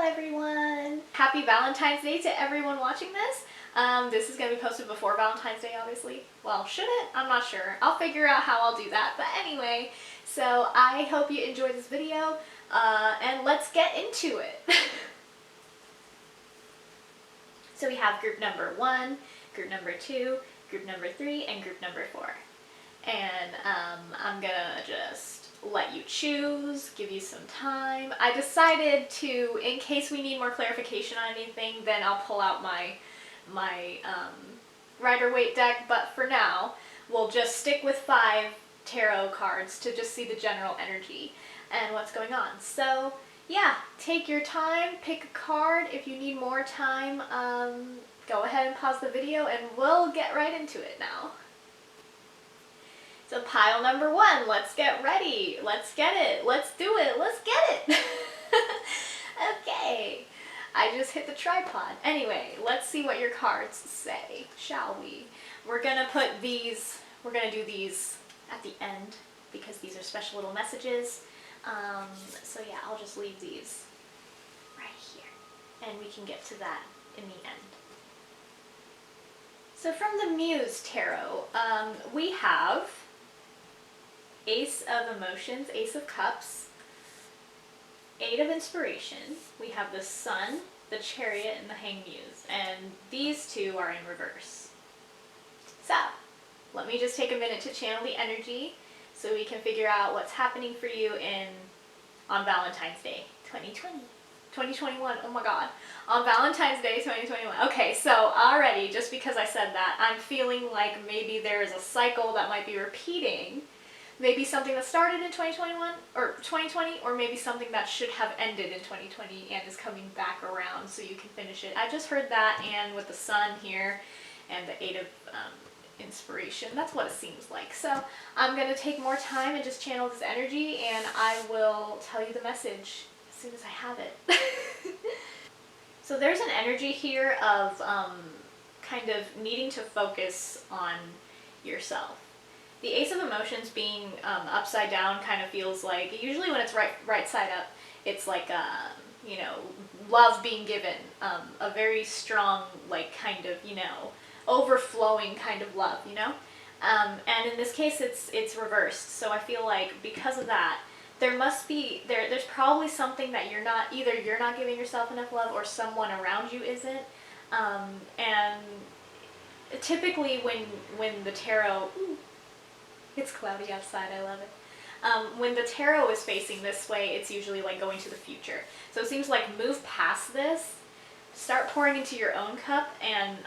everyone! Happy Valentine's Day to everyone watching this. This is going to be posted before Valentine's Day, obviously. Well, should it? I'm not sure. I'll figure out how I'll do that. But anyway, so I hope you enjoyed this video, and let's get into it. So we have group number 1, group number 2, group number 3, and group number 4. And I'm gonna just let you choose, give you some time. I decided to, in case we need more clarification on anything, then I'll pull out my Rider-Waite deck, but for now, we'll just stick with 5 tarot cards to just see the general energy and what's going on. So yeah, take your time, pick a card. If you need more time, go ahead and pause the video and we'll get right into it now. So pile number 1, let's get ready. Let's get it. Let's do it. Let's get it. Okay. I just hit the tripod. Anyway, let's see what your cards say, shall we? We're gonna put these, we're gonna do these at the end because these are special little messages. So yeah, I'll just leave these right here and we can get to that in the end. So from the Muse Tarot, we have Ace of Emotions, Ace of Cups, 8 of Inspiration, we have the Sun, the Chariot, and the Hanged Muse, and these 2 are in reverse. So, let me just take a minute to channel the energy so we can figure out what's happening for you on Valentine's Day 2021, oh my god, on Valentine's Day 2021. Okay, so already, just because I said that, I'm feeling like maybe there is a cycle that might be repeating. Maybe something that started in 2021 or 2020, or maybe something that should have ended in 2020 and is coming back around so you can finish it. I just heard that, and with the Sun here and the 8 of Inspiration, that's what it seems like. So I'm going to take more time and just channel this energy, and I will tell you the message as soon as I have it. So there's an energy here of kind of needing to focus on yourself. The Ace of Emotions being upside down kind of feels like, usually when it's right side up, it's like, you know, love being given, a very strong, like, kind of, you know, overflowing kind of love, you know? And in this case, it's reversed, so I feel like because of that, there must be, there's probably something that either you're not giving yourself enough love or someone around you isn't, and typically when the tarot, it's cloudy outside, I love it. When the tarot is facing this way, it's usually like going to the future. So it seems like move past this, start pouring into your own cup, and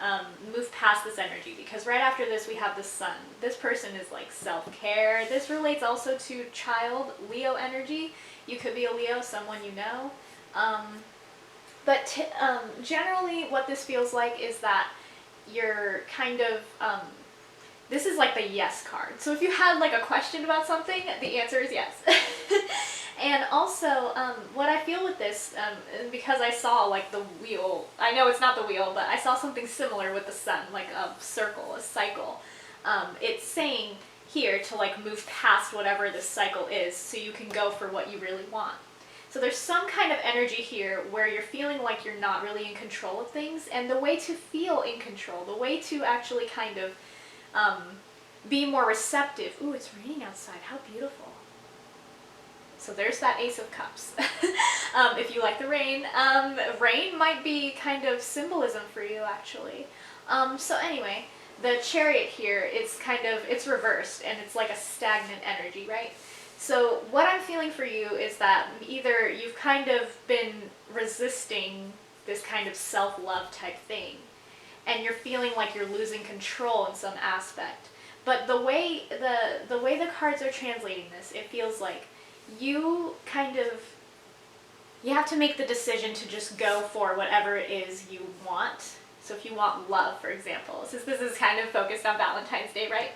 move past this energy, because right after this we have the Sun. This person is like self-care. This relates also to child, Leo energy. You could be a Leo, someone you know. But generally what this feels like is that you're kind of, this is like the yes card. So if you had like a question about something, the answer is yes. And also, what I feel with this, because I saw like the wheel, I know it's not the wheel, but I saw something similar with the Sun, like a circle, a cycle. It's saying here to like move past whatever this cycle is so you can go for what you really want. So there's some kind of energy here where you're feeling like you're not really in control of things, and the way to feel in control, the way to actually kind of be more receptive. Ooh, it's raining outside. How beautiful. So there's that Ace of Cups. If you like the rain. Rain might be kind of symbolism for you, actually. So anyway, the Chariot here, it's reversed, and it's like a stagnant energy, right? So what I'm feeling for you is that either you've kind of been resisting this kind of self-love type thing, and you're feeling like you're losing control in some aspect. But the way the cards are translating this, it feels like you have to make the decision to just go for whatever it is you want. So if you want love, for example, since this is kind of focused on Valentine's Day, right?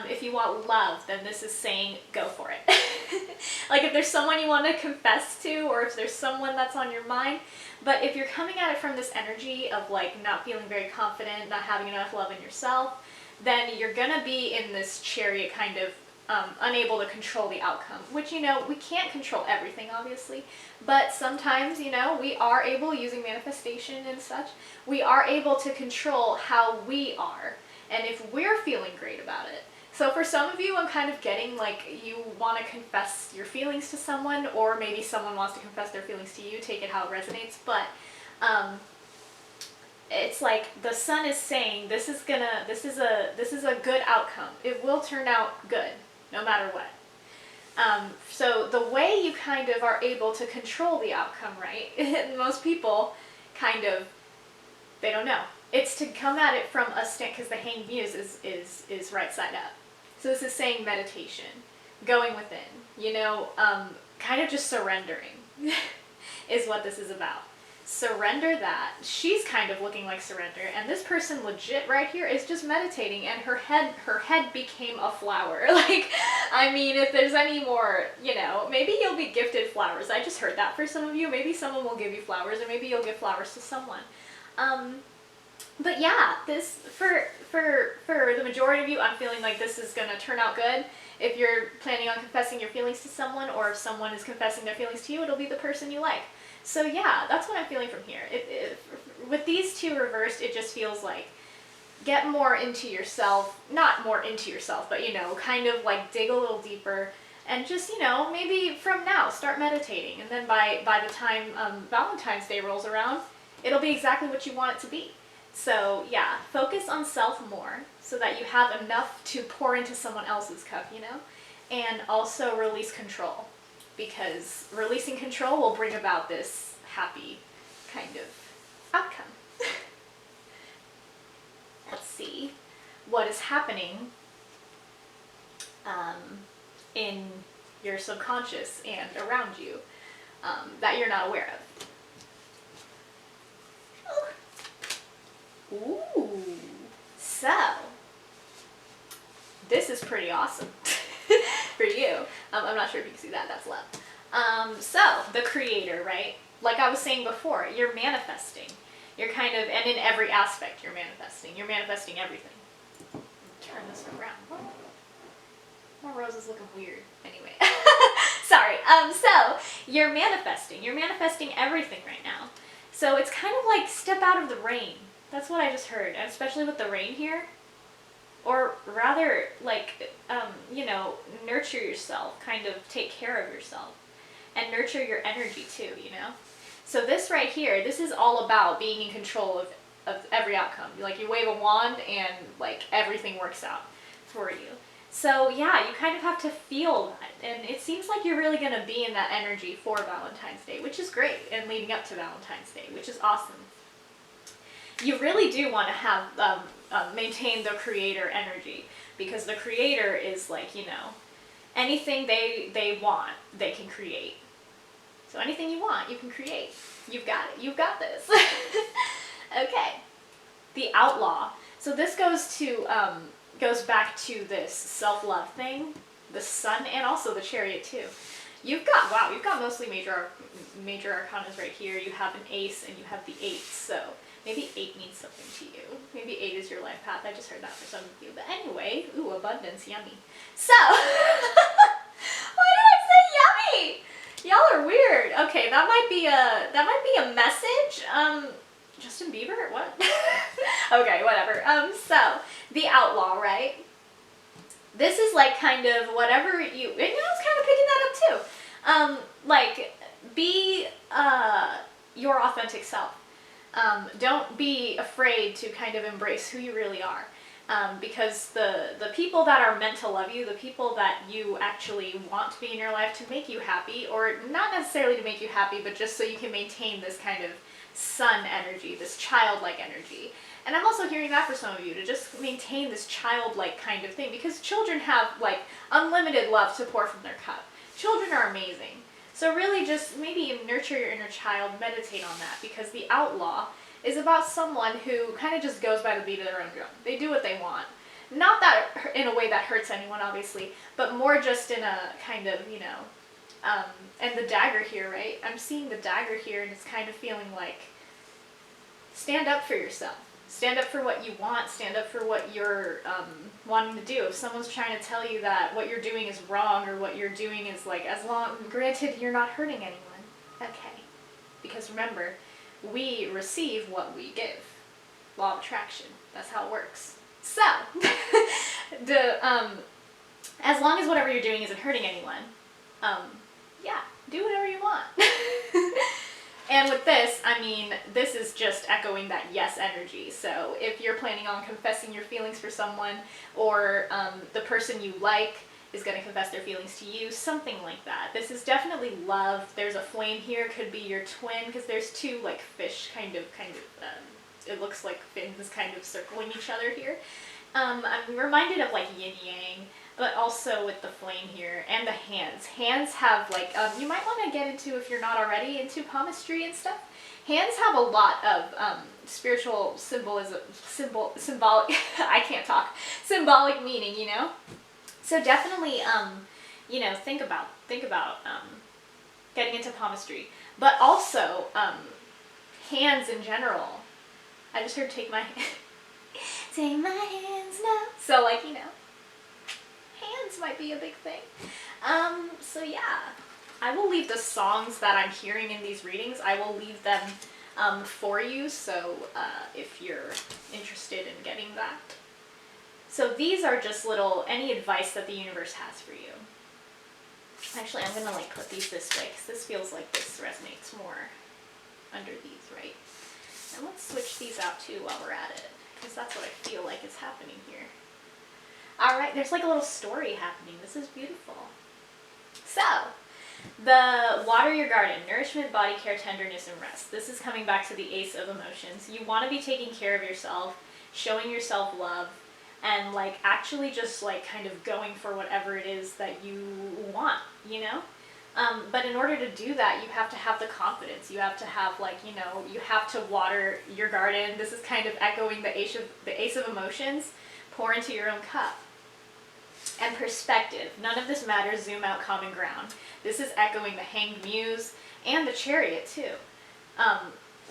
If you want love, then this is saying go for it. Like if there's someone you want to confess to, or if there's someone that's on your mind. But if you're coming at it from this energy of like not feeling very confident, not having enough love in yourself, then you're gonna be in this Chariot kind of unable to control the outcome, which, you know, we can't control everything, obviously, but sometimes, you know, we are able, using manifestation and such, we are able to control how we are, and if we're feeling great about it. So for some of you, I'm kind of getting like you want to confess your feelings to someone, or maybe someone wants to confess their feelings to you, take it how it resonates, but it's like the sun is saying this is a good outcome. It will turn out good, no matter what. So the way you kind of are able to control the outcome, right? Most people kind of, they don't know. It's to come at it from a stand, because the Hanged Muse is right side up. So this is saying meditation, going within, you know, kind of just surrendering is what this is about. Surrender that. She's kind of looking like surrender, and this person legit right here is just meditating, and her head became a flower. Like, I mean, if there's any more, you know, maybe you'll be gifted flowers. I just heard that for some of you. Maybe someone will give you flowers, or maybe you'll give flowers to someone. But yeah, this, for the majority of you, I'm feeling like this is gonna turn out good. If you're planning on confessing your feelings to someone, or if someone is confessing their feelings to you, it'll be the person you like. So yeah, that's what I'm feeling from here. With these two reversed, it just feels like get more into yourself, not more into yourself, but, you know, kind of like dig a little deeper, and just, you know, maybe from now start meditating, and then by the time Valentine's Day rolls around, it'll be exactly what you want it to be. So yeah, focus on self more so that you have enough to pour into someone else's cup, you know, and also release control, because releasing control will bring about this happy kind of outcome. Let's see what is happening in your subconscious and around you that you're not aware of. Ooh, so this is pretty awesome for you. I'm not sure if you can see that, that's love. So the creator, right? Like I was saying before, you're manifesting. You're kind of, and in every aspect you're manifesting. You're manifesting everything. Turn this around. My rose is looking weird. Anyway, sorry. So you're manifesting. You're manifesting everything right now. So it's kind of like step out of the rain. That's what I just heard, and especially with the rain here. Or rather, like, you know, nurture yourself, kind of take care of yourself, and nurture your energy too, you know? So this right here, this is all about being in control of every outcome. Like, you wave a wand and, like, everything works out for you. So yeah, you kind of have to feel that, and it seems like you're really going to be in that energy for Valentine's Day, which is great, and leading up to Valentine's Day, which is awesome. You really do want to have maintain the creator energy, because the creator is like, you know, anything they want, they can create. So anything you want, you can create. You've got it. You've got this. Okay. The outlaw. So this goes back to this self-love thing, the sun, and also the chariot too. You've got mostly major arcanas right here. You have an ace and you have the 8. So maybe 8 means something to you. Maybe 8 is your life path. I just heard that for some of you. But anyway, ooh, abundance, yummy. So, why did I say yummy? Y'all are weird. Okay, that might be a message. Justin Bieber? What? Okay, whatever. So the outlaw, right? This is like kind of whatever you, and I was kind of picking that up too. Like, be your authentic self. Don't be afraid to kind of embrace who you really are. Because the people that are meant to love you, the people that you actually want to be in your life to make you happy, or not necessarily to make you happy, but just so you can maintain this kind of sun energy, this childlike energy. And I'm also hearing that for some of you, to just maintain this childlike kind of thing, because children have like unlimited love to pour from their cup. Children are amazing. So really just maybe nurture your inner child, meditate on that, because the outlaw is about someone who kind of just goes by the beat of their own drum. They do what they want. Not that in a way that hurts anyone, obviously, but more just in a kind of, you know, and the dagger here, right? I'm seeing the dagger here, and it's kind of feeling like, stand up for yourself. Stand up for what you want. Stand up for what you're wanting to do. If someone's trying to tell you that what you're doing is wrong or what you're doing is like, granted, you're not hurting anyone. Okay. Because remember, we receive what we give. Law of attraction. That's how it works. So, as long as whatever you're doing isn't hurting anyone, yeah, do whatever you want. And with this, I mean, this is just echoing that yes energy. So if you're planning on confessing your feelings for someone, or the person you like is going to confess their feelings to you, something like that. This is definitely love. There's a flame here. Could be your twin, because there's two like fish kind of it looks like fins kind of circling each other here. I'm reminded of like yin yang, but also with the flame here, and the hands. Hands have like, you might want to get into, if you're not already into palmistry and stuff, hands have a lot of spiritual symbolic, I can't talk, symbolic meaning, you know? So definitely, you know, think about getting into palmistry, but also hands in general. I just heard take my take my hands now. So like, you know, hands might be a big thing. So yeah, I will leave the songs that I'm hearing in these readings, I will leave them for you, so if you're interested in getting that. So these are just little, any advice that the universe has for you. Actually, I'm gonna like put these this way, because this feels like this resonates more under these, right? And let's switch these out too while we're at it, because that's what I feel like is happening here. Alright, there's like a little story happening. This is beautiful. So, the water your garden, nourishment, body care, tenderness, and rest. This is coming back to the Ace of Emotions. You want to be taking care of yourself, showing yourself love, and like actually just like kind of going for whatever it is that you want, you know? But in order to do that, you have to have the confidence. You have to have like, you know, you have to water your garden. This is kind of echoing the Ace of Emotions. Pour into your own cup. And perspective. None of this matters. Zoom out, common ground. This is echoing the Hanged Muse and the Chariot too.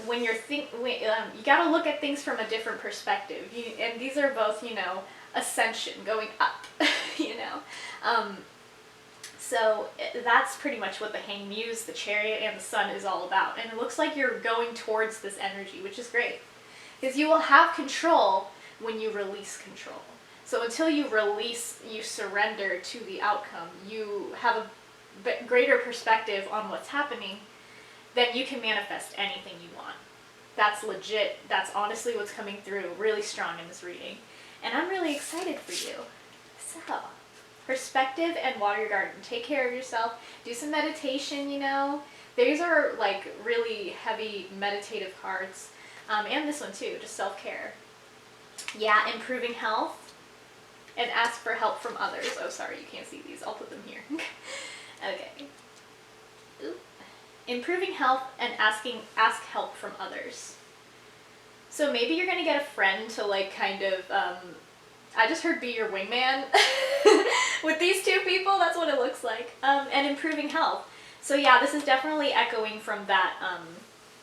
When you're you got to look at things from a different perspective. And these are both, you know, ascension, going up. You know. So that's pretty much what the Hanged Muse, the Chariot, and the Sun is all about. And it looks like you're going towards this energy, which is great. Because you will have control when you release control. So until you release, you surrender to the outcome, you have a greater perspective on what's happening, then you can manifest anything you want. That's legit. That's honestly what's coming through really strong in this reading. And I'm really excited for you. So, perspective and water your garden. Take care of yourself. Do some meditation, you know. These are like really heavy meditative cards. And this one too, just self-care. Yeah, improving health. And ask for help from others. Oh, sorry, you can't see these. I'll put them here. Okay. Oop. Improving health and ask help from others. So maybe you're going to get a friend to like kind of, I just heard be your wingman. With these two people, that's what it looks like. And improving health. So yeah, this is definitely echoing from that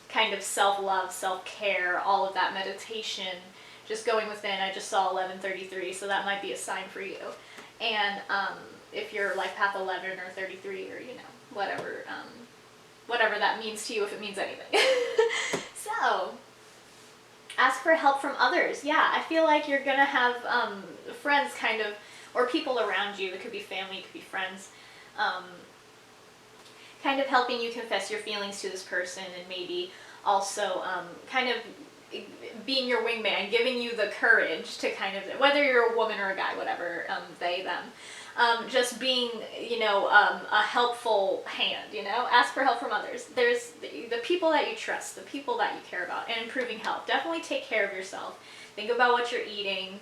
kind of self-love, self-care, all of that meditation, just going within. I just saw 1133, so that might be a sign for you. And if you're life path 11 or 33 or, you know, whatever that means to you, if it means anything. So, ask for help from others. Yeah, I feel like you're going to have friends kind of, or people around you. It could be family, it could be friends, kind of helping you confess your feelings to this person, and maybe also kind of being your wingman, giving you the courage to kind of, whether you're a woman or a guy, whatever, they, them, just being, you know, a helpful hand, you know. Ask for help from others. There's the people that you trust, the people that you care about, and improving health. Definitely take care of yourself. Think about what you're eating.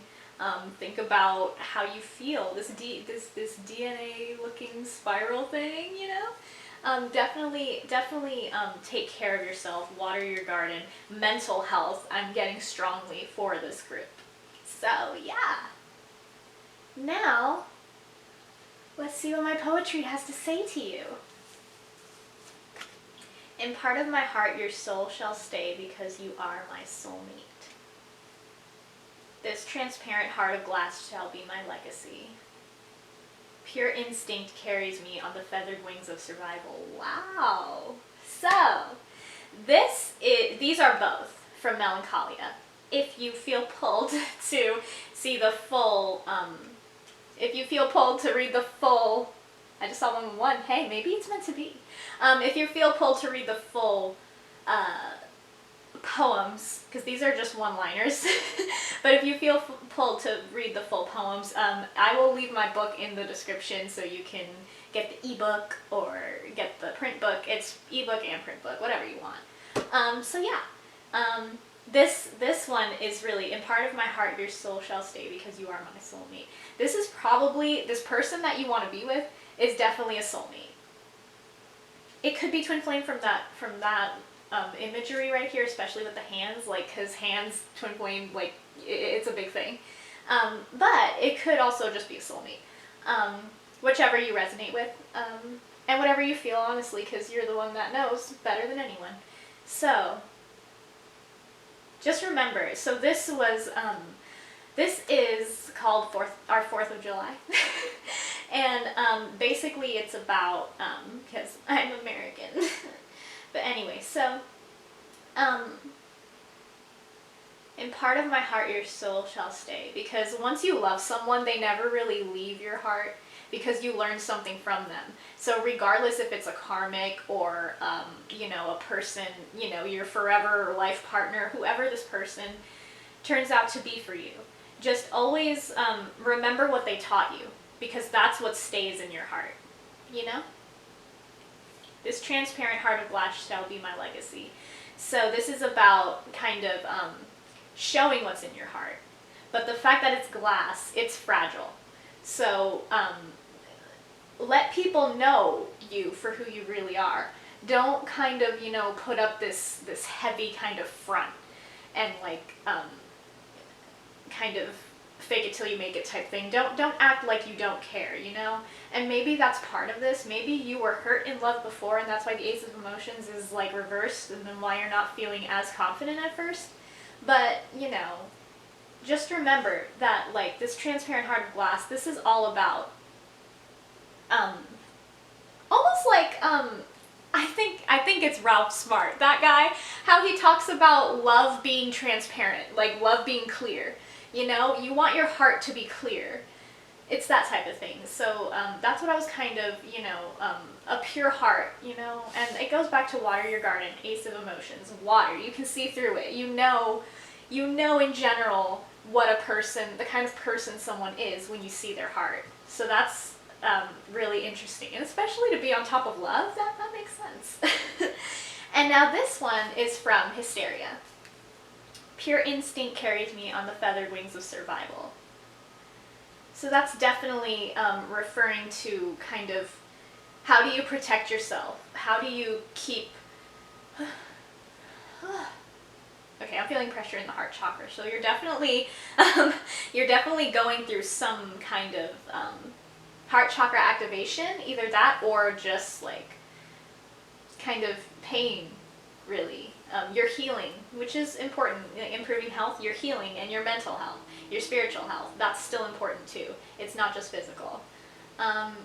Think about how you feel. This DNA looking spiral thing, you know. Definitely take care of yourself, water your garden, mental health, I'm getting strongly for this group. So yeah. Now, let's see what my poetry has to say to you. In part of my heart your soul shall stay because you are my soulmate. This transparent heart of glass shall be my legacy. Pure instinct carries me on the feathered wings of survival. Wow. So, these are both from Melancholia. If you feel pulled to see the full, if you feel pulled to read the full, I just saw one, hey, maybe it's meant to be. If you feel pulled to read the full poems, because these are just one-liners, but if you feel pulled to read the full poems, I will leave my book in the description so you can get the ebook or get the print book. It's ebook and print book, whatever you want. So yeah, this one is really, in part of my heart your soul shall stay because you are my soulmate. This is probably, this person that you want to be with is definitely a soulmate. It could be twin flame from that imagery right here, especially with the hands, like, because hands, twin flame, like, it's a big thing. But it could also just be a soulmate. Whichever you resonate with, and whatever you feel, honestly, because you're the one that knows better than anyone. So, just remember, so this was, this is called our 4th of July. And basically it's about, because I'm American. But anyway, so, in part of my heart your soul shall stay. Because once you love someone, they never really leave your heart because you learn something from them. So regardless if it's a karmic or, you know, a person, you know, your forever life partner, whoever this person turns out to be for you, just always remember what they taught you, because that's what stays in your heart, you know? This transparent heart of glass shall be my legacy. So this is about kind of showing what's in your heart. But the fact that it's glass, it's fragile. So let people know you for who you really are. Don't kind of, you know, put up this heavy kind of front and like kind of fake it till you make it type thing. Don't act like you don't care, you know? And maybe that's part of this. Maybe you were hurt in love before and that's why the Ace of Emotions is like reversed and then why you're not feeling as confident at first. But, you know, just remember that like this transparent heart of glass, this is all about almost like I think it's Ralph Smart, that guy, how he talks about love being transparent, like love being clear. You know, you want your heart to be clear. It's that type of thing. So that's what I was kind of, you know, a pure heart, you know, and it goes back to water your garden, Ace of Emotions, water. You can see through it. You know in general what a person, the kind of person someone is when you see their heart. So that's really interesting, and especially to be on top of love, that makes sense. And now this one is from Hysteria. Pure instinct carries me on the feathered wings of survival. So that's definitely referring to kind of how do you protect yourself? How do you keep... Okay, I'm feeling pressure in the heart chakra, so you're definitely going through some kind of heart chakra activation, either that or just like kind of pain, really. Your healing, which is important, improving health, your healing and your mental health, your spiritual health, that's still important too. It's not just physical.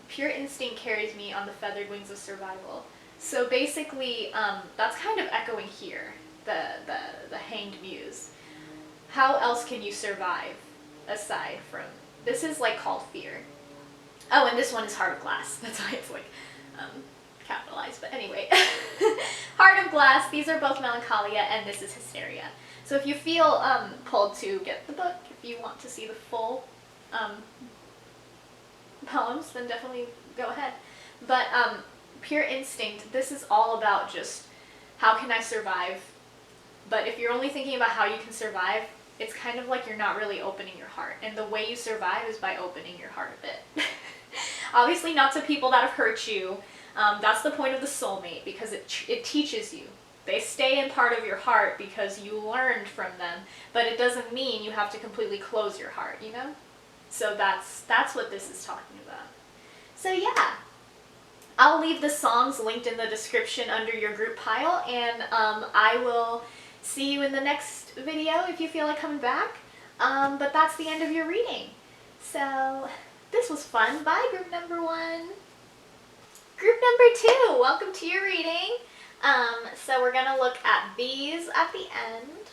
Pure instinct carries me on the feathered wings of survival. So basically, that's kind of echoing here, the hanged muse. How else can you survive aside from, this is like called fear. Oh, and this one is heart of glass. That's why it's like capitalized, but anyway. Heart of glass, these are both Melancholia, and this is Hysteria. So if you feel pulled to get the book, if you want to see the full poems, then definitely go ahead. But pure instinct, this is all about just how can I survive? But if you're only thinking about how you can survive, it's kind of like you're not really opening your heart. And the way you survive is by opening your heart a bit. Obviously not to people that have hurt you. That's the point of the soulmate, because it teaches you. They stay in part of your heart because you learned from them, but it doesn't mean you have to completely close your heart, you know? So that's what this is talking about. So yeah, I'll leave the songs linked in the description under your group pile, and I will see you in the next video if you feel like coming back. But that's the end of your reading. So this was fun. Bye, group number 1. Group number 2, welcome to your reading. So we're gonna look at these at the end.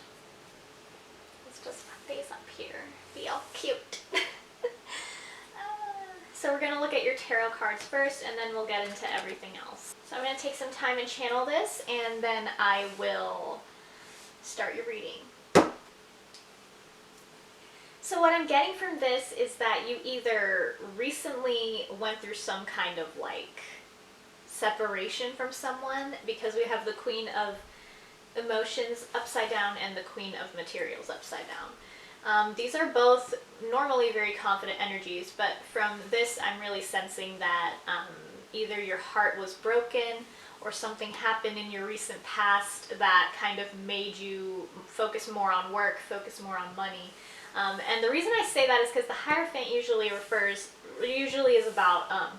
Let's just put these up here. Be all cute. So we're gonna look at your tarot cards first, and then we'll get into everything else. So I'm gonna take some time and channel this, and then I will start your reading. So what I'm getting from this is that you either recently went through some kind of like separation from someone, because we have the Queen of Emotions upside down and the Queen of Materials upside down. These are both normally very confident energies, but from this I'm really sensing that either your heart was broken or something happened in your recent past that kind of made you focus more on work, focus more on money. And the reason I say that is because the Hierophant usually is about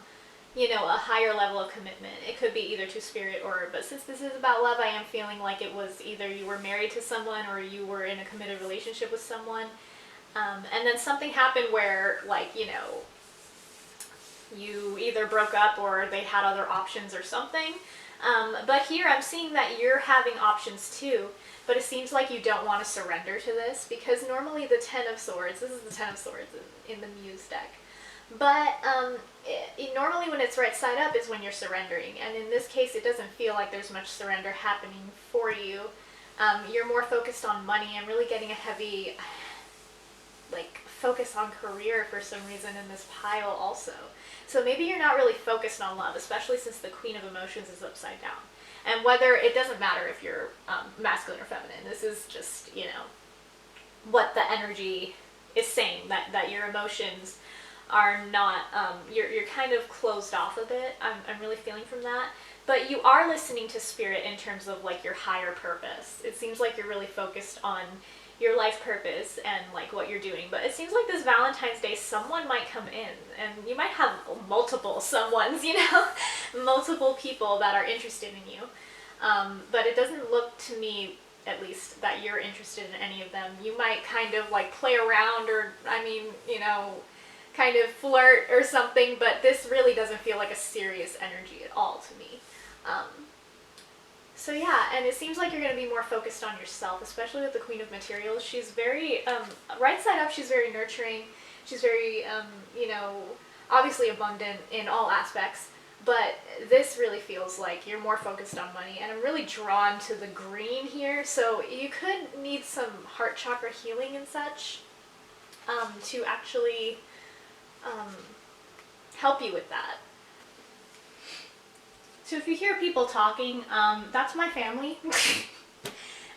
you know, a higher level of commitment. It could be either to spirit but since this is about love, I am feeling like it was either you were married to someone or you were in a committed relationship with someone. And then something happened where, like, you know, you either broke up or they had other options or something. But here I'm seeing that you're having options too, but it seems like you don't want to surrender to this, because normally the Ten of Swords, this is the Ten of Swords in the Muse deck. But normally when it's right side up is when you're surrendering, and in this case it doesn't feel like there's much surrender happening for you. You're more focused on money. I'm really getting a heavy like focus on career for some reason in this pile also. So maybe you're not really focused on love, especially since the Queen of Emotions is upside down. And whether, it doesn't matter if you're masculine or feminine, this is just, you know, what the energy is saying, that your emotions are not, you're kind of closed off a bit. I'm really feeling from that. But you are listening to spirit in terms of like your higher purpose. It seems like you're really focused on your life purpose and like what you're doing. But it seems like this Valentine's Day someone might come in, and you might have multiple someones, you know, multiple people that are interested in you. But it doesn't look to me, at least, that you're interested in any of them. You might kind of like play around, or I mean, you know, kind of flirt or something, but this really doesn't feel like a serious energy at all to me. So yeah, and it seems like you're going to be more focused on yourself, especially with the Queen of Materials. She's very, right side up, she's very nurturing. She's very, you know, obviously abundant in all aspects, but this really feels like you're more focused on money, and I'm really drawn to the green here, so you could need some heart chakra healing and such to actually help you with that. So if you hear people talking, that's my family.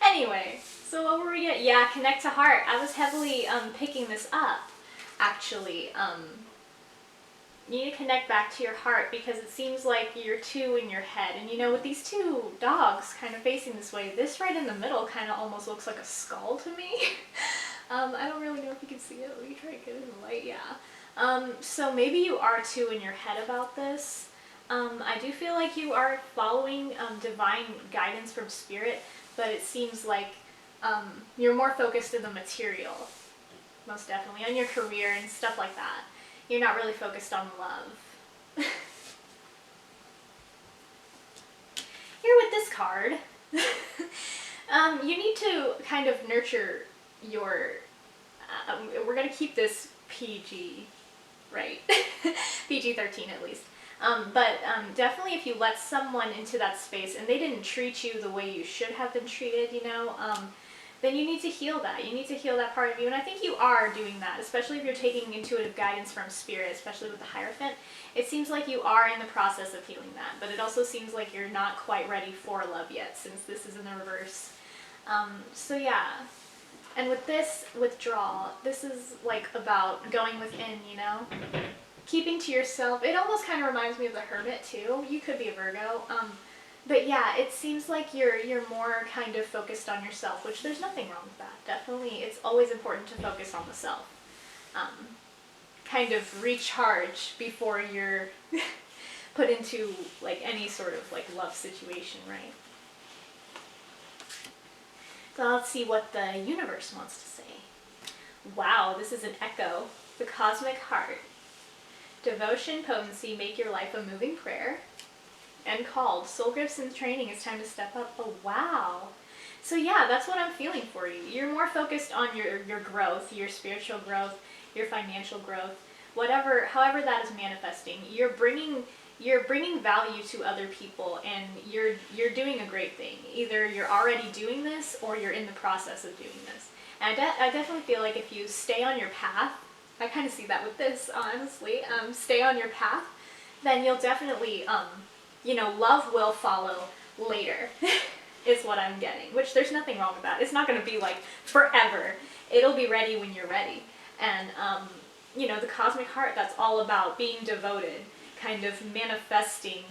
Anyway, so what were we getting? Yeah, connect to heart. I was heavily picking this up, actually. You need to connect back to your heart, because it seems like you're two in your head. And you know, with these two dogs kind of facing this way, this right in the middle kind of almost looks like a skull to me. I don't really know if you can see it. Let me try to get it in the light. Yeah. So maybe you are two in your head about this. I do feel like you are following divine guidance from spirit, but it seems like you're more focused in the material, most definitely, on your career and stuff like that. You're not really focused on love. Here with this card, you need to kind of nurture your, we're going to keep this PG, right? PG-13 at least. But definitely if you let someone into that space and they didn't treat you the way you should have been treated, you know, then you need to heal that. You need to heal that part of you. And I think you are doing that, especially if you're taking intuitive guidance from spirit, especially with the Hierophant. It seems like you are in the process of healing that, but it also seems like you're not quite ready for love yet, since this is in the reverse. So yeah. And with this withdrawal, this is like about going within, you know? Keeping to yourself. It almost kind of reminds me of the Hermit too. You could be a Virgo. But yeah, it seems like you're more kind of focused on yourself, which there's nothing wrong with that. Definitely, it's always important to focus on the self. Kind of recharge before you're put into like any sort of like love situation, right? So let's see what the universe wants to say. Wow, this is an echo. The Cosmic Heart. Devotion, potency, make your life a moving prayer. And called. Soul gifts and training, it's time to step up. Oh, wow. So yeah, that's what I'm feeling for you. You're more focused on your growth, your spiritual growth, your financial growth, whatever, however that is manifesting. You're bringing value to other people, and you're doing a great thing. Either you're already doing this or you're in the process of doing this. And I definitely feel like if you stay on your path, I kind of see that with this, honestly, stay on your path, then you'll definitely, love will follow later, is what I'm getting, which there's nothing wrong with that. It's not going to be like forever. It'll be ready when you're ready. And, the Cosmic Heart, that's all about being devoted, kind of manifesting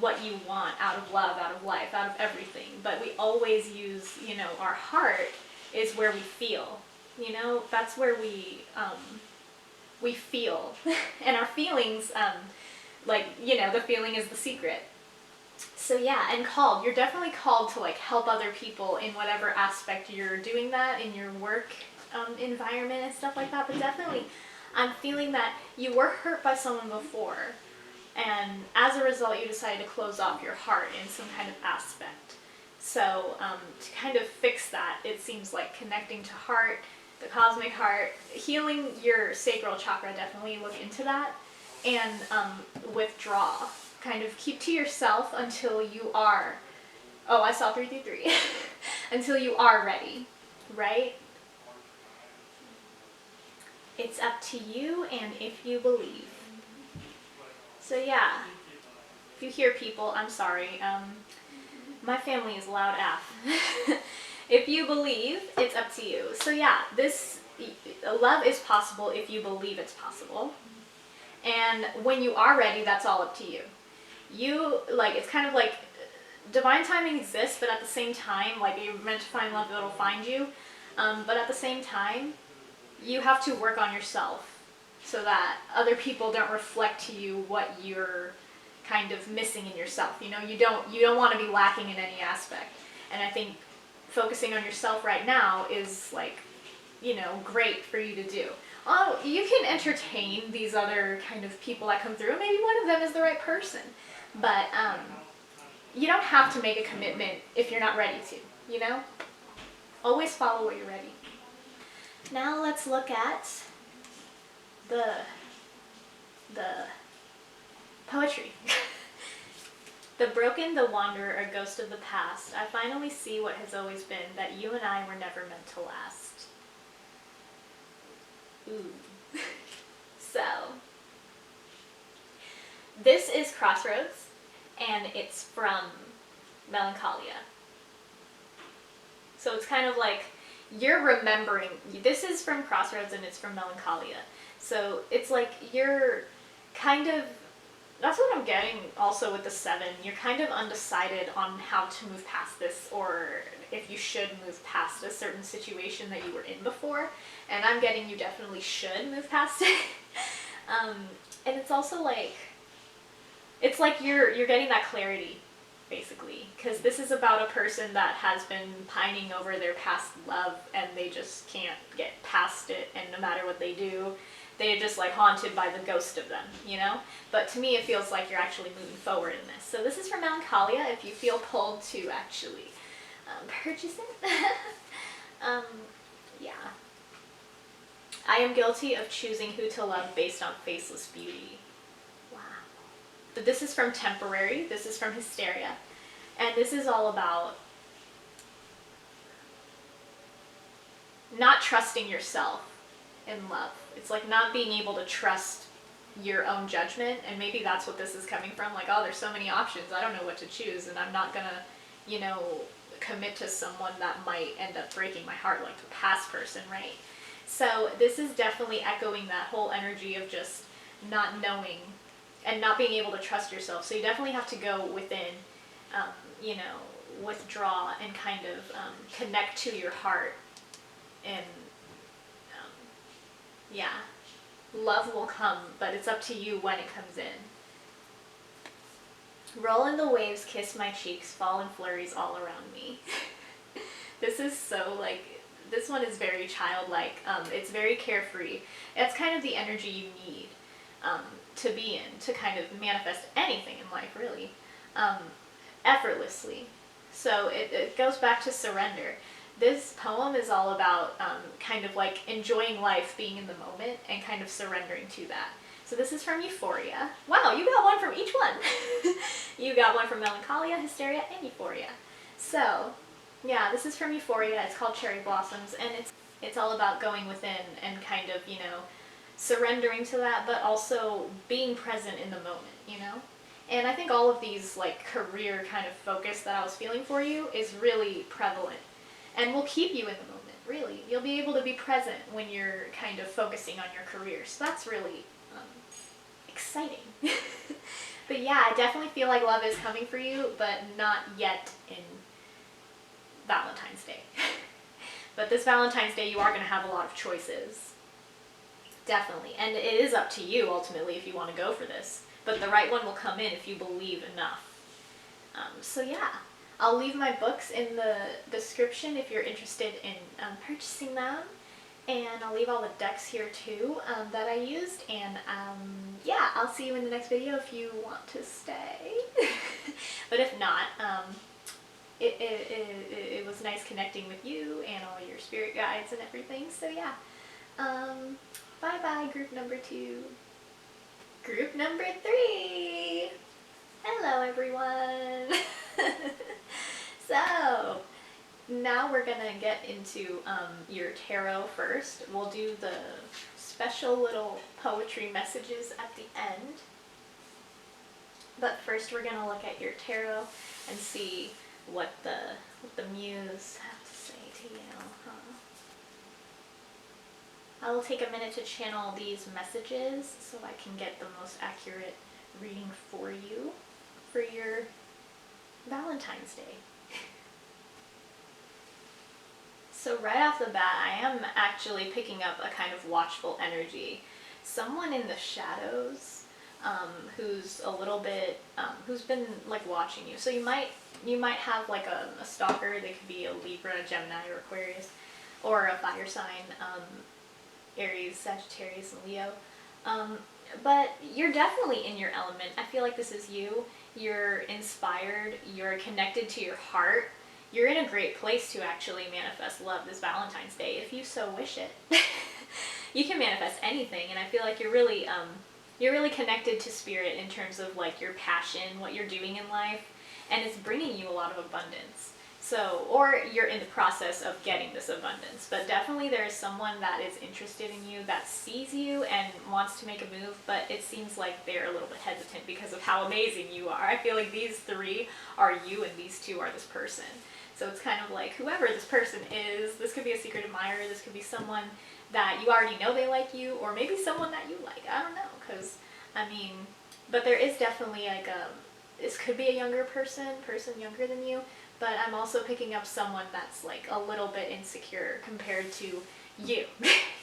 what you want out of love, out of life, out of everything. But we always use, our heart is where we feel, that's where we feel. And our feelings, the feeling is the secret. So yeah, and called. You're definitely called to help other people in whatever aspect you're doing that in your work environment and stuff like that. But definitely, I'm feeling that you were hurt by someone before, and as a result, you decided to close off your heart in some kind of aspect. So to kind of fix that, it seems like connecting to heart, the Cosmic Heart, healing your sacral chakra, definitely look into that, and withdraw. Kind of keep to yourself until you are, oh, I saw 333, until you are ready, right? It's up to you and if you believe. So yeah, if you hear people, I'm sorry, my family is loud AF. If you believe, it's up to you. So yeah, this love is possible if you believe it's possible. And when you are ready, that's all up to you. It's kind of like divine timing exists, but at the same time, you're meant to find love, it'll find you. But at the same time, you have to work on yourself so that other people don't reflect to you what you're kind of missing in yourself. You don't want to be lacking in any aspect. And I think focusing on yourself right now is great for you to do. Oh, you can entertain these other kind of people that come through. Maybe one of them is the right person. But you don't have to make a commitment if you're not ready to, Always follow what you're ready. Now let's look at the poetry. The broken, the wanderer, a ghost of the past. I finally see what has always been, that you and I were never meant to last. Ooh. So, this is Crossroads, and it's from Melancholia. So it's kind of like you're remembering. This is from Crossroads and it's from Melancholia. So it's like you're kind of, that's what I'm getting also with the 7. You're kind of undecided on how to move past this, or if you should move past a certain situation that you were in before. And I'm getting you definitely should move past it. And it's also it's like you're getting that clarity, basically, because this is about a person that has been pining over their past love and they just can't get past it, and no matter what they do, they're just haunted by the ghost of them, But to me, it feels like you're actually moving forward in this. So this is from Melancholia, if you feel pulled to actually purchase it. Yeah. I am guilty of choosing who to love based on faceless beauty. Wow. But this is from Temporary. This is from Hysteria. And this is all about not trusting yourself in love. It's like not being able to trust your own judgment, and maybe that's what this is coming from. Oh, there's so many options, I don't know what to choose, and I'm not gonna, commit to someone that might end up breaking my heart, like the past person, right? So this is definitely echoing that whole energy of just not knowing and not being able to trust yourself. So you definitely have to go within, withdraw and kind of connect to your heart. And yeah, love will come, but it's up to you when it comes in. Roll in the waves, kiss my cheeks, fall in flurries all around me. This is so this one is very childlike. It's very carefree. It's kind of the energy you need to be in, to kind of manifest anything in life, really, effortlessly. So it goes back to surrender. This poem is all about kind of like enjoying life, being in the moment, and kind of surrendering to that. So this is from Euphoria. Wow, you got one from each one. You got one from Melancholia, Hysteria, and Euphoria. So, yeah, this is from Euphoria. It's called Cherry Blossoms, and it's all about going within and kind of, you know, surrendering to that, but also being present in the moment, you know? And I think all of these, like, career kind of focus that I was feeling for you is really prevalent and will keep you in the moment, really. You'll be able to be present when you're kind of focusing on your career, so that's really exciting. But yeah, I definitely feel like love is coming for you, but not yet in Valentine's Day. But this Valentine's Day, you are going to have a lot of choices. Definitely. And it is up to you, ultimately, if you want to go for this. But the right one will come in if you believe enough. So yeah, I'll leave my books in the description if you're interested in purchasing them. And I'll leave all the decks here too that I used. And yeah, I'll see you in the next video if you want to stay. But if not, it was nice connecting with you and all your spirit guides and everything. So yeah, bye bye group number 2. Group number 3. Hello everyone. So now we're gonna get into your tarot first. We'll do the special little poetry messages at the end. But first we're gonna look at your tarot and see what the muse have to say to you. I will take a minute to channel these messages so I can get the most accurate reading for you for your Valentine's Day. So right off the bat, I am actually picking up a kind of watchful energy. Someone in the shadows who's a little bit, who's been like watching you. So you might have like a stalker. They could be a Libra, Gemini, or Aquarius, or a fire sign, Aries, Sagittarius, and Leo. But you're definitely in your element. I feel like this is you. You're inspired. You're connected to your heart. You're in a great place to actually manifest love this Valentine's Day if you so wish it. You can manifest anything, and I feel like you're really connected to spirit in terms of like your passion, what you're doing in life, and it's bringing you a lot of abundance. So, or you're in the process of getting this abundance, but definitely there is someone that is interested in you, that sees you and wants to make a move, but it seems like they're a little bit hesitant because of how amazing you are. I feel like these 3 are you and these 2 are this person. So it's kind of like whoever this person is, this could be a secret admirer, this could be someone that you already know they like you, or maybe someone that you like. I don't know, because, I mean, but there is definitely like this could be a younger person younger than you, but I'm also picking up someone that's like a little bit insecure compared to you.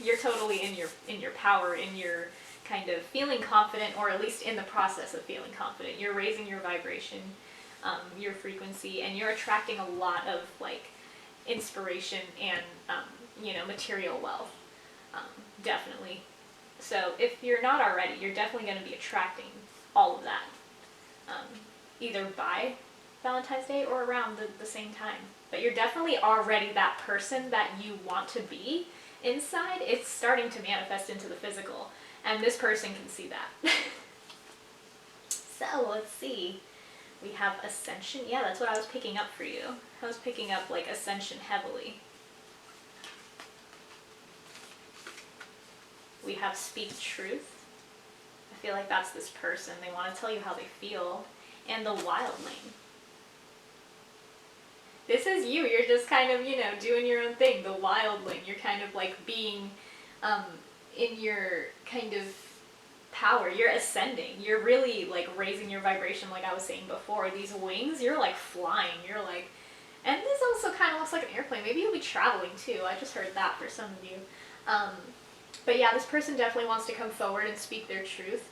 You're totally in your power, in your kind of feeling confident, or at least in the process of feeling confident. You're raising your vibration, your frequency, and you're attracting a lot of like inspiration and you know, material wealth. Definitely. So if you're not already, you're definitely going to be attracting all of that, either by Valentine's Day or around the same time. But you're definitely already that person that you want to be inside. It's starting to manifest into the physical, and this person can see that. So let's see. We have Ascension. Yeah, that's what I was picking up for you. I was picking up like Ascension heavily. We have Speak Truth. I feel like that's this person. They want to tell you how they feel. And the Wildling. This is you. You're just kind of, you know, doing your own thing. The Wildling. You're kind of like being in your kind of power. You're ascending. You're really like raising your vibration, like I was saying before. These wings, you're like flying. You're like, and this also kind of looks like an airplane. Maybe you'll be traveling too. I just heard that for some of you. But yeah, this person definitely wants to come forward and speak their truth.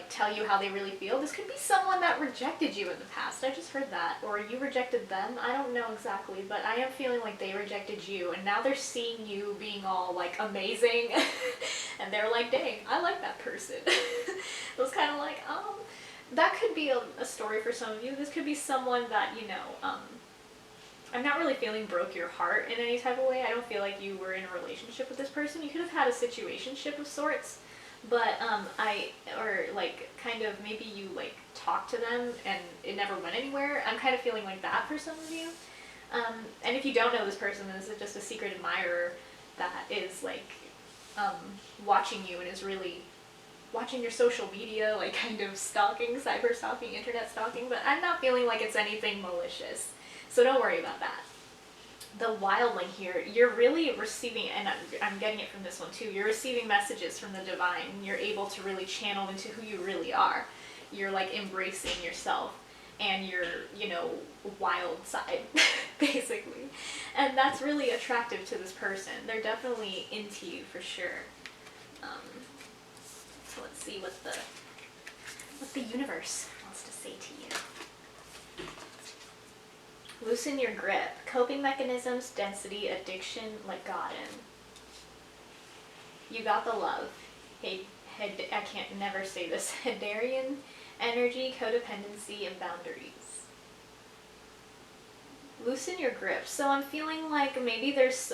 tell you how they really feel. This could be someone that rejected you in the past. I just heard that. Or you rejected them. I don't know exactly, but I am feeling like they rejected you, and now they're seeing you being all like amazing and they're like, dang, I like that person. It was kind of like, that could be a story for some of you. This could be someone that, you know, I'm not really feeling broke your heart in any type of way. I don't feel like you were in a relationship with this person. You could have had a situationship of sorts, but kind of maybe you like talked to them and it never went anywhere. I'm kind of feeling like that for some of you. And if you don't know this person, this is just a secret admirer that is like watching you and is really watching your social media, like kind of stalking, cyber stalking, internet stalking, but I'm not feeling like it's anything malicious. So don't worry about that. The wildling here, you're really receiving, and I'm getting it from this one too, you're receiving messages from the divine. You're able to really channel into who you really are. You're like embracing yourself and your, you know, wild side, basically. And that's really attractive to this person. They're definitely into you for sure. So let's see what the universe wants to say to you. Loosen your grip. Coping mechanisms, density, addiction, like Godin. You got the love. I can't never say this. Hedarian energy, codependency, and boundaries. Loosen your grip. So I'm feeling like maybe there's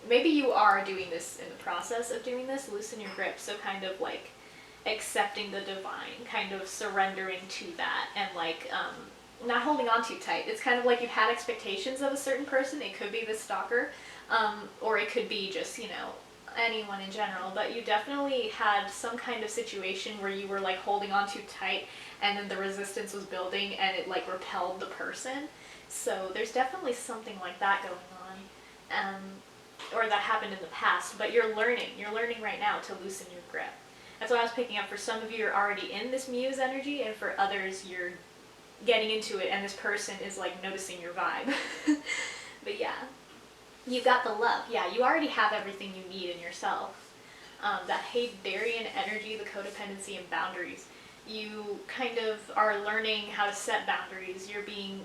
maybe you are doing this in the process of doing this. Loosen your grip. So kind of like accepting the divine, kind of surrendering to that, and like not holding on too tight. It's kind of like you've had expectations of a certain person. It could be the stalker, or it could be just, you know, anyone in general, but you definitely had some kind of situation where you were like holding on too tight, and then the resistance was building and it like repelled the person. So there's definitely something like that going on, or that happened in the past, but you're learning right now to loosen your grip. That's what I was picking up. For some of you, you're already in this muse energy, and for others, you're getting into it, and this person is like noticing your vibe. But yeah, you got the love. Yeah, you already have everything you need in yourself. That Hadarian energy, the codependency, and boundaries. You kind of are learning how to set boundaries.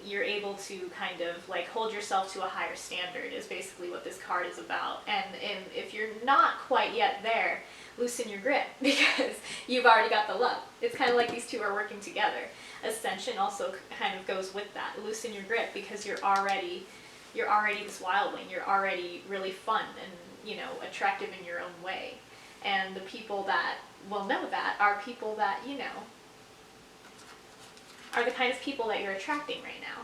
You're able to kind of like hold yourself to a higher standard is basically what this card is about. And if you're not quite yet there, loosen your grip, because you've already got the love. It's kind of like these two are working together. Ascension also kind of goes with that. Loosen your grip, because you're already this wildling. You're already really fun and, you know, attractive in your own way. And the people that will know that are people that, you know, are the kind of people that you're attracting right now.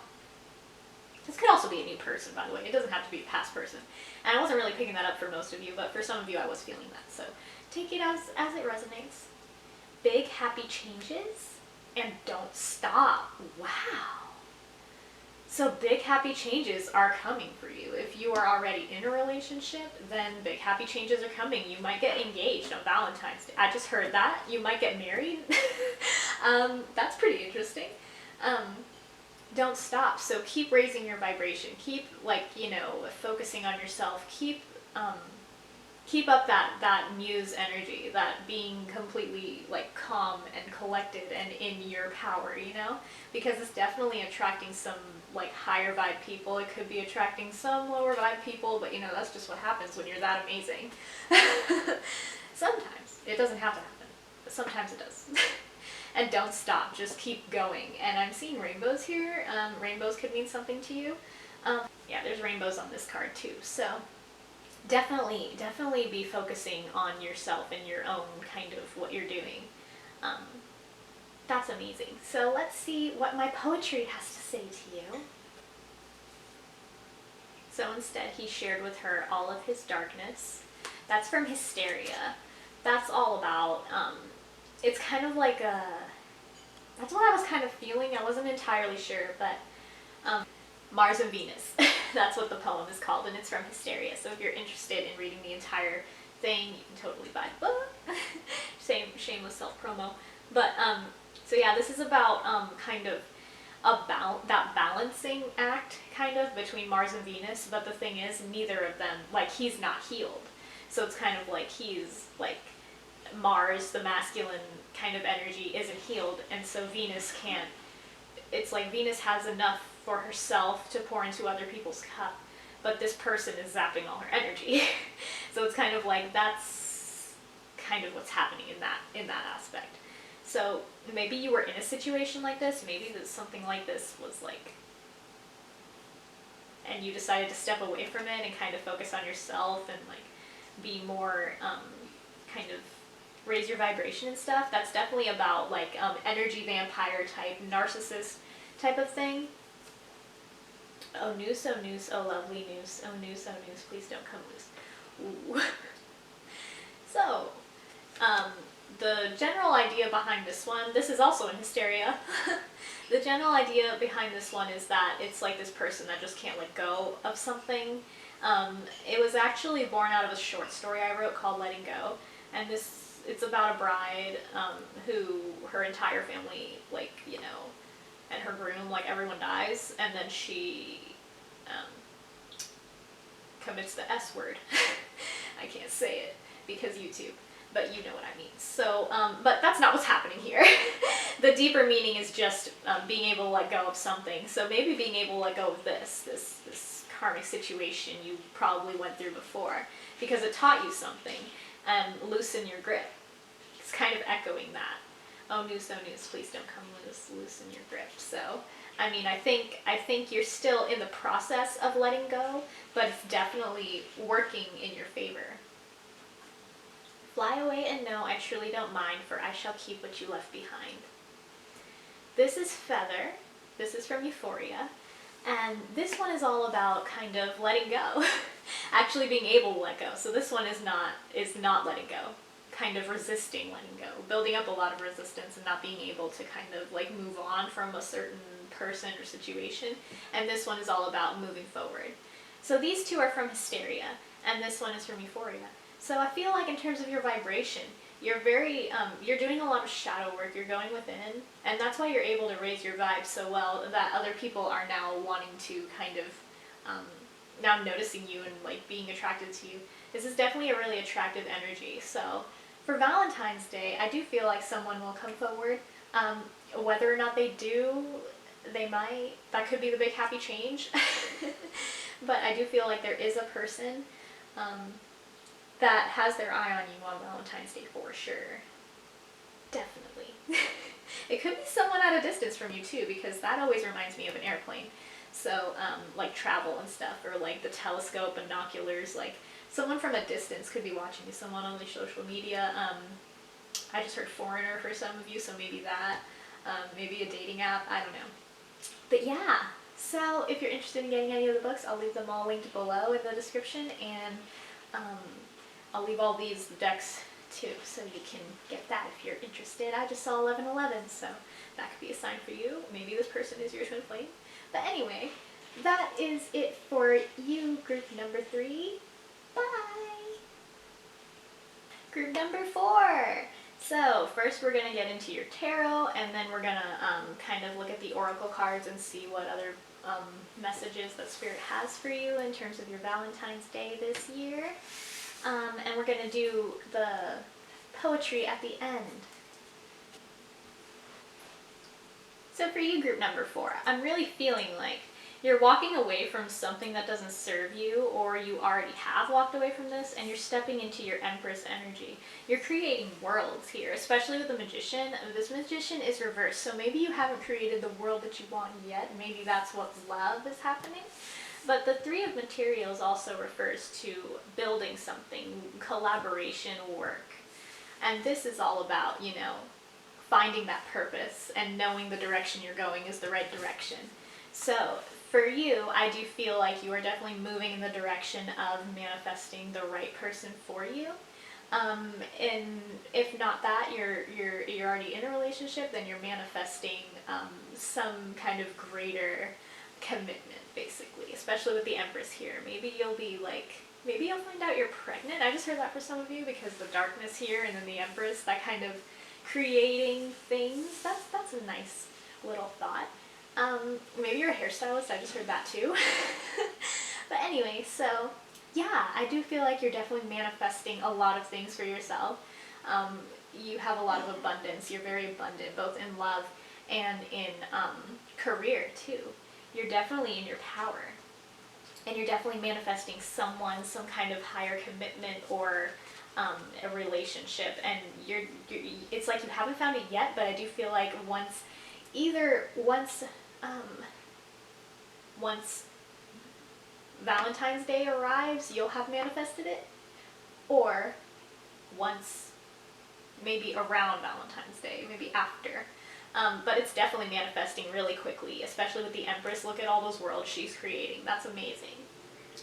This could also be a new person, by the way. It doesn't have to be a past person. And I wasn't really picking that up for most of you, but for some of you I was feeling that. So take it as it resonates. Big happy changes, and don't stop. Wow. So big happy changes are coming for you. If you are already in a relationship, then big happy changes are coming. You might get engaged on Valentine's Day. I just heard that. You might get married. That's pretty interesting. Don't stop. So keep raising your vibration. Keep, like, you know, focusing on yourself. Keep up that muse energy, that being completely like calm and collected and in your power, you know, because it's definitely attracting some like higher vibe people. It could be attracting some lower vibe people, but you know, that's just what happens when you're that amazing. Sometimes it doesn't have to happen, but sometimes it does. And don't stop, just keep going. And I'm seeing rainbows here. Rainbows could mean something to you. Yeah, there's rainbows on this card too. So definitely be focusing on yourself and your own kind of what you're doing. That's amazing. So let's see what my poetry has to say to you. So instead, he shared with her all of his darkness. That's from Hysteria. That's all about, it's kind of like that's what I was kind of feeling. I wasn't entirely sure, but Mars and Venus. That's what the poem is called, and it's from Hysteria. So if you're interested in reading the entire thing, you can totally buy the book. Shameless self-promo. But, so yeah, this is about kind of that balancing act, kind of, between Mars and Venus, but the thing is, neither of them, like, he's not healed. So it's kind of like he's, like, Mars, the masculine kind of energy, isn't healed, and so Venus can't. It's like Venus has enough for herself to pour into other people's cup, but this person is zapping all her energy. So it's kind of like that's kind of what's happening in that aspect. So maybe you were in a situation like this, maybe that something like this was like, and you decided to step away from it and kind of focus on yourself and like be more kind of raise your vibration and stuff. That's definitely about like energy vampire type, narcissist type of thing. Oh noose, oh lovely noose, oh noose, please don't come loose. Ooh. So, the general idea behind this one, this is also in Hysteria. The general idea behind this one is that it's like this person that just can't let go of something. It was actually born out of a short story I wrote called Letting Go, and it's about a bride who her entire family, like, you know, and her groom, like everyone dies, and then she commits the S word. I can't say it because YouTube, but you know what I mean. So, but that's not what's happening here. The deeper meaning is just being able to let go of something. So maybe being able to let go of this karmic situation you probably went through before because it taught you something, and loosen your grip. It's kind of echoing that. Oh noose, please don't come loose, loosen your grip. So, I mean, I think you're still in the process of letting go, but it's definitely working in your favor. Fly away and know I truly don't mind, for I shall keep what you left behind. This is Feather. This is from Euphoria. And this one is all about kind of letting go. Actually being able to let go. So this one is not letting go. Kind of resisting letting go. Building up a lot of resistance and not being able to kind of like move on from a certain person or situation. And this one is all about moving forward. So these two are from Hysteria, and this one is from Euphoria. So I feel like in terms of your vibration, you're very, you're doing a lot of shadow work, you're going within, and that's why you're able to raise your vibe so well that other people are now wanting to kind of, now noticing you and like being attracted to you. This is definitely a really attractive energy. So for Valentine's Day, I do feel like someone will come forward. Whether or not they do, they might, that could be the big happy change. But I do feel like there is a person that has their eye on you on Valentine's Day for sure. Definitely. It could be someone at a distance from you too, because that always reminds me of an airplane. So like travel and stuff, or like the telescope, binoculars, like someone from a distance could be watching you, someone on the social media. I just heard foreigner for some of you, so maybe that, maybe a dating app, I don't know. But yeah, so if you're interested in getting any of the books, I'll leave them all linked below in the description, and I'll leave all these decks too, so you can get that if you're interested. I just saw 1111, so that could be a sign for you. Maybe this person is your twin flame. But anyway, that is it for you, group number 3. Bye! Group number 4. So first we're going to get into your tarot, and then we're going to kind of look at the oracle cards and see what other messages that Spirit has for you in terms of your Valentine's Day this year. And we're going to do the poetry at the end. So for you, group number 4, I'm really feeling like you're walking away from something that doesn't serve you, or you already have walked away from this, and you're stepping into your Empress energy. You're creating worlds here, especially with the Magician. This Magician is reversed, so maybe you haven't created the world that you want yet. Maybe that's what love is happening. But the 3 of Materials also refers to building something, collaboration, work. And this is all about, you know, finding that purpose and knowing the direction you're going is the right direction. So for you, I do feel like you are definitely moving in the direction of manifesting the right person for you. And if not that, you're already in a relationship, then you're manifesting some kind of greater commitment, basically, especially with the Empress here. Maybe you'll be like, maybe you'll find out you're pregnant. I just heard that for some of you because the darkness here and then the Empress, that kind of creating things, that's a nice little thought. Maybe you're a hairstylist, I just heard that too. But anyway, so yeah, I do feel like you're definitely manifesting a lot of things for yourself. You have a lot of abundance. You're very abundant, both in love and in career too. You're definitely in your power. And you're definitely manifesting someone, some kind of higher commitment or a relationship. And it's like you haven't found it yet, but I do feel like once Valentine's Day arrives, you'll have manifested it, or once maybe around Valentine's Day, maybe after. But it's definitely manifesting really quickly, especially with the Empress. Look at all those worlds she's creating. That's amazing.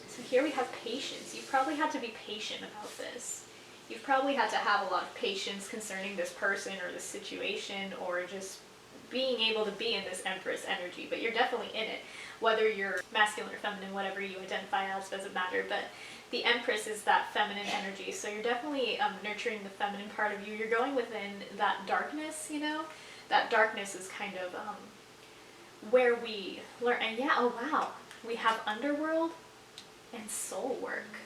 So here we have patience. You've probably had to be patient about this. You've probably had to have a lot of patience concerning this person or this situation, or just being able to be in this Empress energy, but you're definitely in it. Whether you're masculine or feminine, whatever you identify as, doesn't matter, but the Empress is that feminine energy, so you're definitely nurturing the feminine part of you. You're going within that darkness, you know? That darkness is kind of where we learn, and yeah, oh wow, we have underworld and soul work.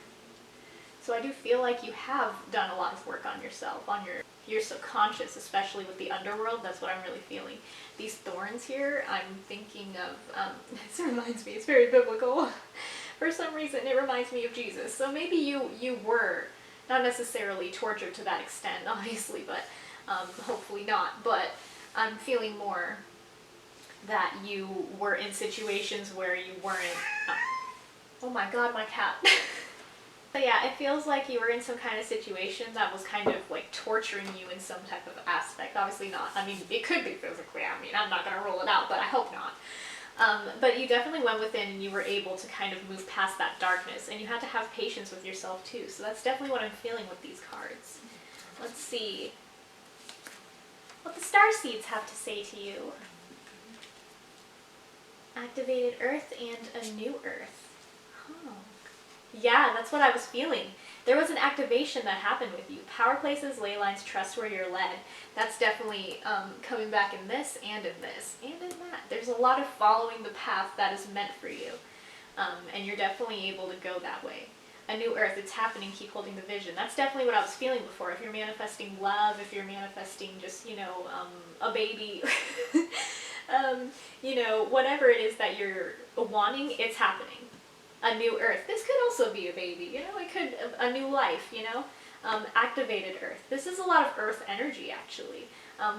So I do feel like you have done a lot of work on yourself, on your subconscious, especially with the underworld. That's what I'm really feeling. These thorns here, I'm thinking of, this reminds me, it's very biblical. For some reason, it reminds me of Jesus. So maybe you were not necessarily tortured to that extent, obviously, but hopefully not. But I'm feeling more that you were in situations where you weren't, oh my god, my cat. But yeah, it feels like you were in some kind of situation that was kind of like torturing you in some type of aspect. Obviously not, I mean, it could be physically, I mean, I'm not going to rule it out, but I hope not. But you definitely went within and you were able to kind of move past that darkness, and you had to have patience with yourself too. So that's definitely what I'm feeling with these cards. Let's see what the Starseeds have to say to you. Activated Earth and a new Earth. Huh. Yeah, that's what I was feeling. There was an activation that happened with you. Power places, ley lines, trust where you're led. That's definitely coming back in this and in this and in that. There's a lot of following the path that is meant for you. And you're definitely able to go that way. A new earth, it's happening, keep holding the vision. That's definitely what I was feeling before. If you're manifesting love, if you're manifesting just, you know, a baby, you know, whatever it is that you're wanting, it's happening. A new earth. This could also be a baby, you know, it could, a new life, you know. Activated earth. This is a lot of earth energy, actually,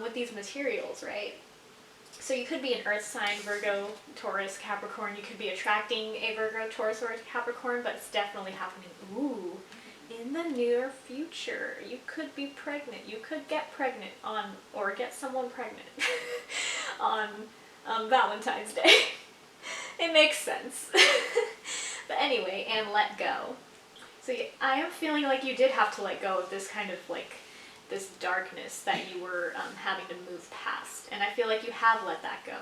with these materials, right? So you could be an earth sign, Virgo, Taurus, Capricorn. You could be attracting a Virgo, Taurus, or Capricorn, but it's definitely happening. Ooh, in the near future, you could be pregnant. You could get pregnant on, or get someone pregnant on Valentine's Day. It makes sense. But anyway, and let go. So I am feeling like you did have to let go of this kind of like, this darkness that you were having to move past. And I feel like you have let that go.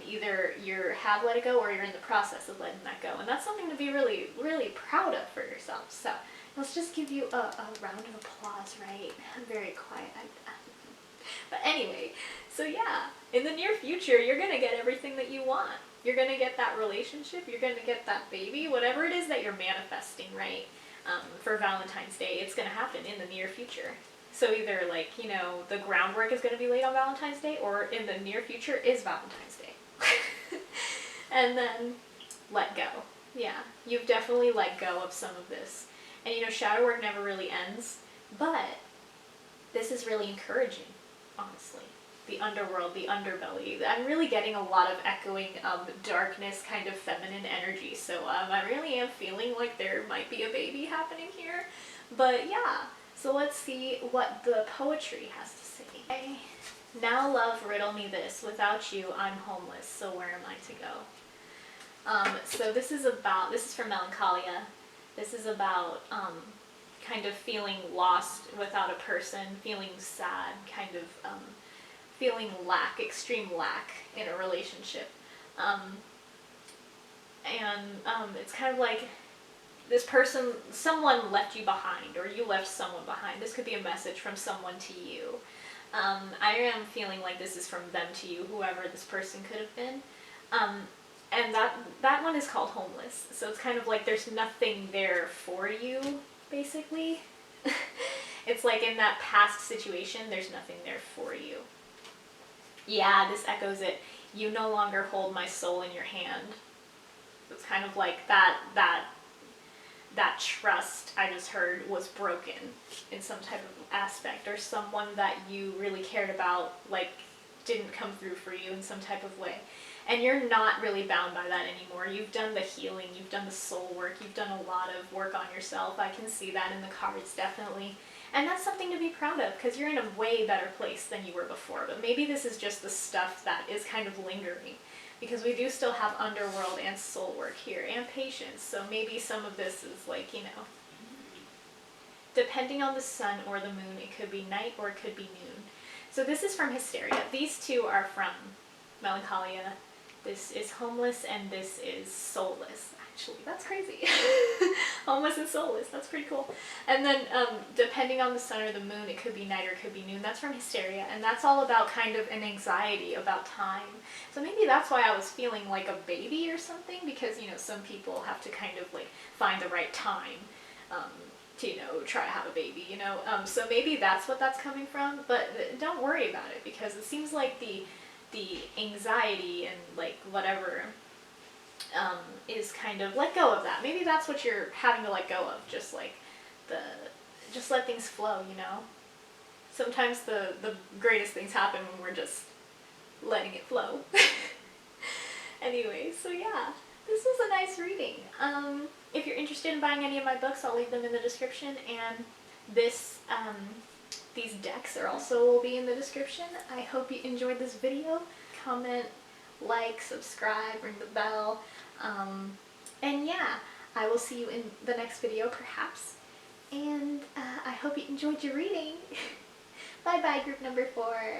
Either you have let it go or you're in the process of letting that go. And that's something to be really, really proud of for yourself. So let's just give you a round of applause, right? I'm very quiet. But anyway, so yeah, in the near future, you're going to get everything that you want. You're going to get that relationship, you're going to get that baby, whatever it is that you're manifesting, right? For Valentine's Day, it's going to happen in the near future. So either like, you know, the groundwork is going to be laid on Valentine's Day, or in the near future is Valentine's Day. And then let go. Yeah, you've definitely let go of some of this. And you know, shadow work never really ends, but this is really encouraging, honestly. The underworld, the underbelly. I'm really getting a lot of echoing darkness, kind of feminine energy. So I really am feeling like there might be a baby happening here. But yeah, so let's see what the poetry has to say. Okay. Now love, riddle me this. Without you, I'm homeless. So where am I to go? So this is from Melancholia. This is about kind of feeling lost without a person, feeling sad, kind of feeling lack, extreme lack in a relationship. It's kind of like this person, someone left you behind, or you left someone behind. This could be a message from someone to you. I am feeling like this is from them to you, whoever this person could have been. And that one is called homeless. So it's kind of like there's nothing there for you, basically. It's like in that past situation, there's nothing there for you. Yeah, this echoes it. You no longer hold my soul in your hand. It's kind of like that trust I just heard was broken in some type of aspect, or someone that you really cared about, like, didn't come through for you in some type of way. And you're not really bound by that anymore. You've done the healing, you've done the soul work, you've done a lot of work on yourself. I can see that in the cards, definitely. And that's something to be proud of, because you're in a way better place than you were before. But maybe this is just the stuff that is kind of lingering, because we do still have underworld and soul work here, and patience. So maybe some of this is like, you know, depending on the sun or the moon, it could be night or it could be noon. So this is from Hysteria. These two are from Melancholia. This is Homeless, and this is Soulless. Actually, that's crazy. Homeless and Soulless, that's pretty cool. And then depending on the sun or the moon, it could be night or it could be noon. That's from Hysteria, and that's all about kind of an anxiety about time. So maybe that's why I was feeling like a baby or something, because, you know, some people have to kind of like find the right time to, you know, try to have a baby, you know. So maybe that's what that's coming from, but don't worry about it, because it seems like the anxiety and like whatever is kind of let go of that. Maybe that's what you're having to let go of, just like just let things flow, you know. Sometimes the greatest things happen when we're just letting it flow. Anyway, so yeah, this was a nice reading. If you're interested in buying any of my books, I'll leave them in the description, and this these decks are also will be in the description. I hope you enjoyed this video. Comment, like, subscribe, ring the bell, and yeah, I will see you in the next video perhaps, and I hope you enjoyed your reading. Bye bye, group number 4.